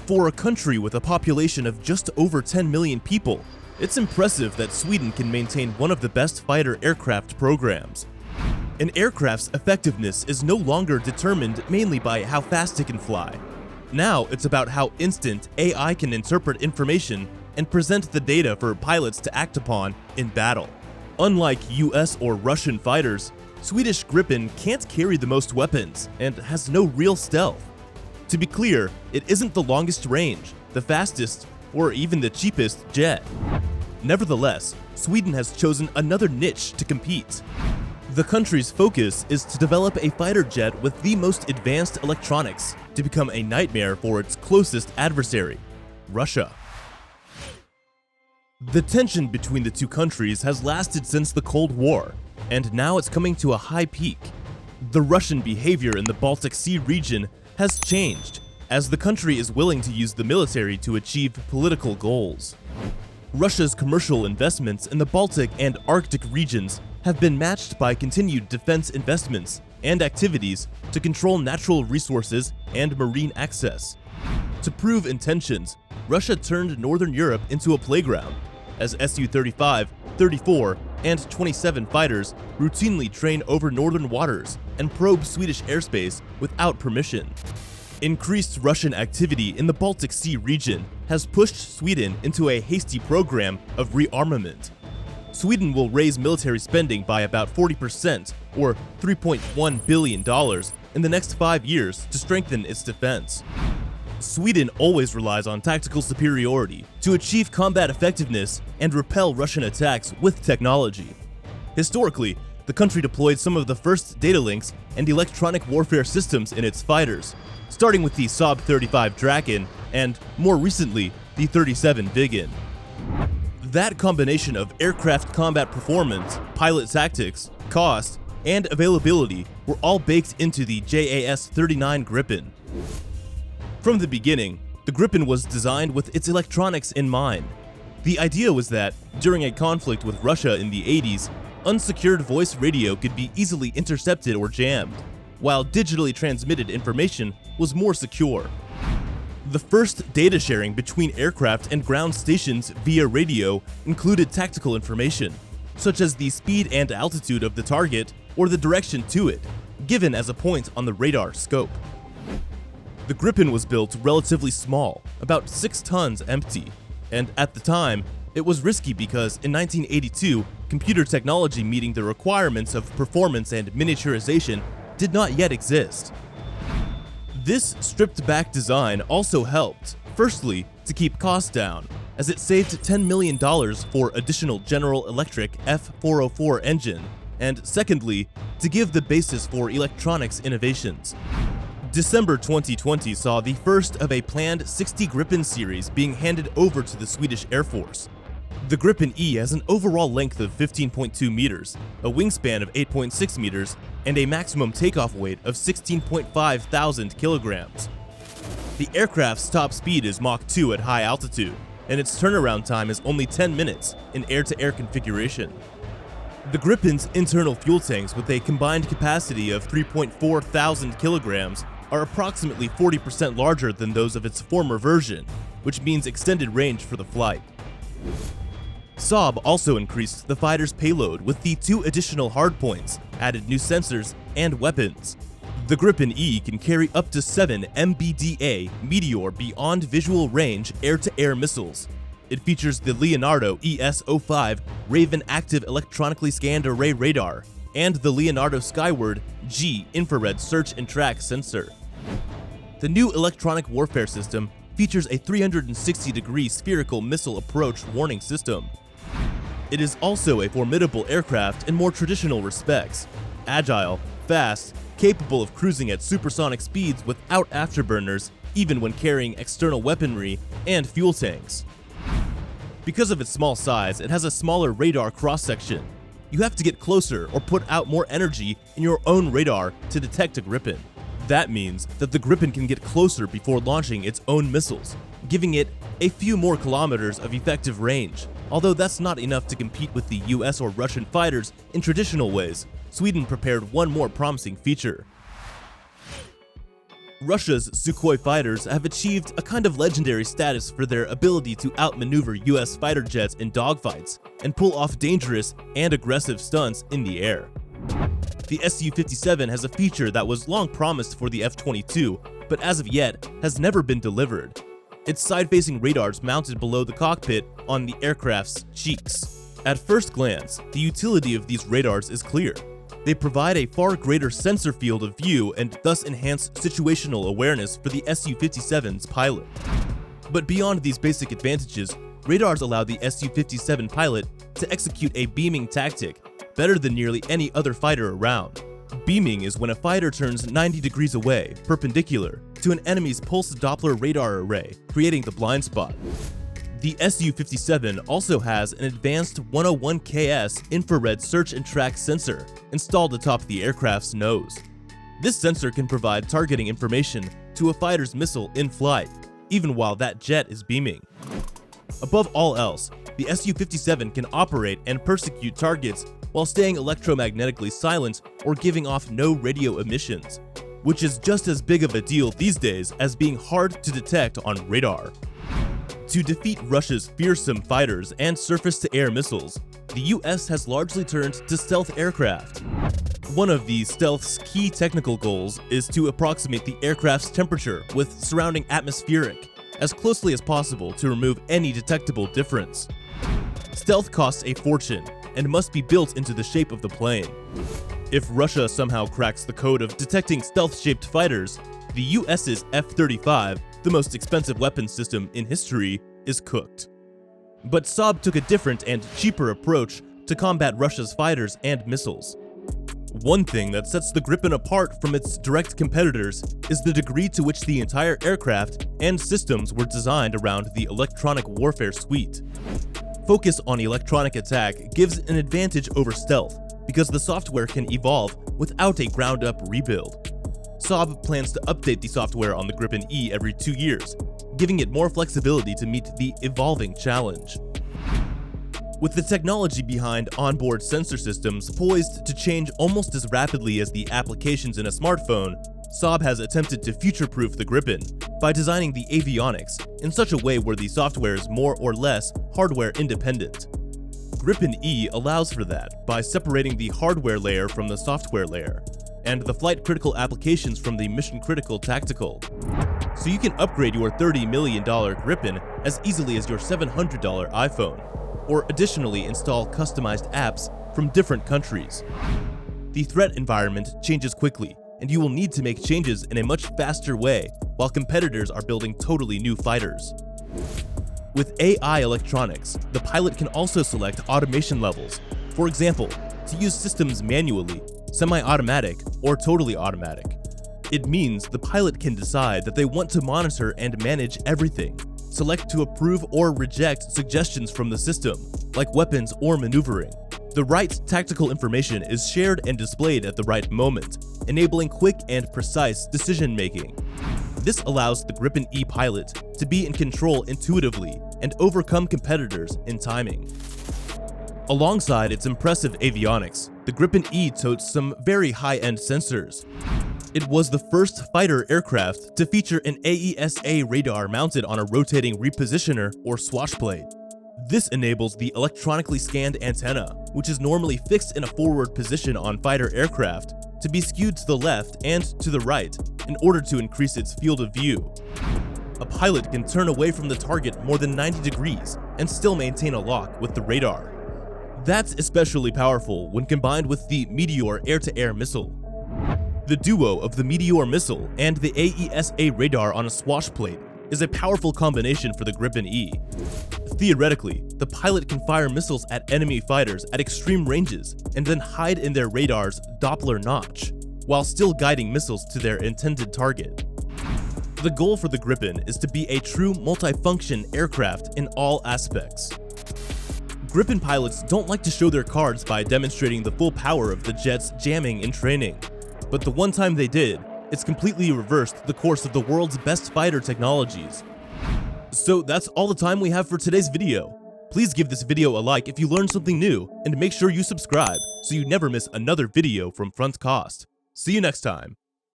For a country with a population of just over 10 million people, it's impressive that Sweden can maintain one of the best fighter aircraft programs. An aircraft's effectiveness is no longer determined mainly by how fast it can fly. Now it's about how instant AI can interpret information and present the data for pilots to act upon in battle. Unlike US or Russian fighters, Swedish Gripen can't carry the most weapons and has no real stealth. To be clear, it isn't the longest range, the fastest, or even the cheapest jet. Nevertheless, Sweden has chosen another niche to compete. The country's focus is to develop a fighter jet with the most advanced electronics to become a nightmare for its closest adversary, Russia. The tension between the two countries has lasted since the Cold War, and now it's coming to a high peak. The Russian behavior in the Baltic Sea region has changed, as the country is willing to use the military to achieve political goals. Russia's commercial investments in the Baltic and Arctic regions have been matched by continued defense investments and activities to control natural resources and marine access. To prove intentions, Russia turned Northern Europe into a playground, as Su-35, 34, and 27 fighters routinely train over northern waters and probe Swedish airspace without permission. Increased Russian activity in the Baltic Sea region has pushed Sweden into a hasty program of rearmament. Sweden will raise military spending by about 40%, or $3.1 billion, in the next 5 years to strengthen its defense. Sweden always relies on tactical superiority to achieve combat effectiveness and repel Russian attacks with technology. Historically, the country deployed some of the first data links and electronic warfare systems in its fighters, starting with the Saab 35 Draken and, more recently, the 37 Viggen. That combination of aircraft combat performance, pilot tactics, cost, and availability were all baked into the JAS-39 Gripen. From the beginning, the Gripen was designed with its electronics in mind. The idea was that, during a conflict with Russia in the 80s, unsecured voice radio could be easily intercepted or jammed, while digitally transmitted information was more secure. The first data sharing between aircraft and ground stations via radio included tactical information, such as the speed and altitude of the target or the direction to it, given as a point on the radar scope. The Gripen was built relatively small, about 6 tons empty, and at the time, it was risky because in 1982, computer technology meeting the requirements of performance and miniaturization did not yet exist. This stripped-back design also helped, firstly, to keep costs down, as it saved $10 million for additional General Electric F404 engine, and secondly, to give the basis for electronics innovations. December 2020 saw the first of a planned 60 Gripen series being handed over to the Swedish Air Force. The Gripen E has an overall length of 15.2 meters, a wingspan of 8.6 meters, and a maximum takeoff weight of 16.5 thousand kilograms. The aircraft's top speed is Mach 2 at high altitude, and its turnaround time is only 10 minutes in air-to-air configuration. The Gripen's internal fuel tanks, with a combined capacity of 3.4 thousand kilograms, are approximately 40% larger than those of its former version, which means extended range for the flight. Saab also increased the fighter's payload with the 2 additional hardpoints, added new sensors, and weapons. The Gripen E can carry up to 7 MBDA Meteor Beyond Visual Range air-to-air missiles. It features the Leonardo ES-05 Raven Active Electronically Scanned Array Radar and the Leonardo Skyward G infrared search and track sensor. The new electronic warfare system features a 360-degree spherical missile approach warning system. It is also a formidable aircraft in more traditional respects: agile, fast, capable of cruising at supersonic speeds without afterburners, even when carrying external weaponry and fuel tanks. Because of its small size, it has a smaller radar cross-section. You have to get closer or put out more energy in your own radar to detect a Gripen. That means that the Gripen can get closer before launching its own missiles, giving it a few more kilometers of effective range. Although that's not enough to compete with the US or Russian fighters in traditional ways, Sweden prepared one more promising feature. Russia's Sukhoi fighters have achieved a kind of legendary status for their ability to outmaneuver US fighter jets in dogfights and pull off dangerous and aggressive stunts in the air. The Su-57 has a feature that was long promised for the F-22, but as of yet has never been delivered. Its side-facing radars mounted below the cockpit on the aircraft's cheeks. At first glance, the utility of these radars is clear. They provide a far greater sensor field of view and thus enhance situational awareness for the Su-57's pilot. But beyond these basic advantages, radars allow the Su-57 pilot to execute a beaming tactic better than nearly any other fighter around. Beaming is when a fighter turns 90 degrees away, perpendicular, to an enemy's pulse Doppler radar array, creating the blind spot. The Su-57 also has an advanced 101KS infrared search and track sensor installed atop the aircraft's nose. This sensor can provide targeting information to a fighter's missile in flight, even while that jet is beaming. Above all else, the Su-57 can operate and persecute targets while staying electromagnetically silent or giving off no radio emissions, which is just as big of a deal these days as being hard to detect on radar. To defeat Russia's fearsome fighters and surface-to-air missiles, the US has largely turned to stealth aircraft. One of the stealth's key technical goals is to approximate the aircraft's temperature with surrounding atmospheric as closely as possible to remove any detectable difference. Stealth costs a fortune and must be built into the shape of the plane. If Russia somehow cracks the code of detecting stealth-shaped fighters, the US's F-35, the most expensive weapon system in history, is cooked. But Saab took a different and cheaper approach to combat Russia's fighters and missiles. One thing that sets the Gripen apart from its direct competitors is the degree to which the entire aircraft and systems were designed around the electronic warfare suite. Focus on electronic attack gives an advantage over stealth because the software can evolve without a ground-up rebuild. Saab plans to update the software on the Gripen E every 2 years, giving it more flexibility to meet the evolving challenge. With the technology behind onboard sensor systems poised to change almost as rapidly as the applications in a smartphone, Saab has attempted to future-proof the Gripen by designing the avionics in such a way where the software is more or less hardware independent. Gripen E allows for that by separating the hardware layer from the software layer, and the flight-critical applications from the mission-critical tactical. So you can upgrade your $30 million Gripen as easily as your $700 iPhone, or additionally install customized apps from different countries. The threat environment changes quickly, and you will need to make changes in a much faster way while competitors are building totally new fighters. With AI electronics, the pilot can also select automation levels, for example, to use systems manually, semi-automatic, or totally automatic. It means the pilot can decide that they want to monitor and manage everything, select to approve or reject suggestions from the system, like weapons or maneuvering. The right tactical information is shared and displayed at the right moment, enabling quick and precise decision-making. This allows the Gripen E pilot to be in control intuitively and overcome competitors in timing. Alongside its impressive avionics, the Gripen E totes some very high-end sensors. It was the first fighter aircraft to feature an AESA radar mounted on a rotating repositioner or swashblade. This enables the electronically scanned antenna, which is normally fixed in a forward position on fighter aircraft, to be skewed to the left and to the right in order to increase its field of view. A pilot can turn away from the target more than 90 degrees and still maintain a lock with the radar. That's especially powerful when combined with the Meteor air-to-air missile. The duo of the Meteor missile and the AESA radar on a swashplate is a powerful combination for the Gripen E. Theoretically, the pilot can fire missiles at enemy fighters at extreme ranges and then hide in their radar's Doppler notch, while still guiding missiles to their intended target. The goal for the Gripen is to be a true multifunction aircraft in all aspects. Gripen pilots don't like to show their cards by demonstrating the full power of the jet's jamming in training, but the one time they did, it's completely reversed the course of the world's best fighter technologies. So that's all the time we have for today's video. Please give this video a like if you learned something new, and make sure you subscribe so you never miss another video from Front Cost. See you next time.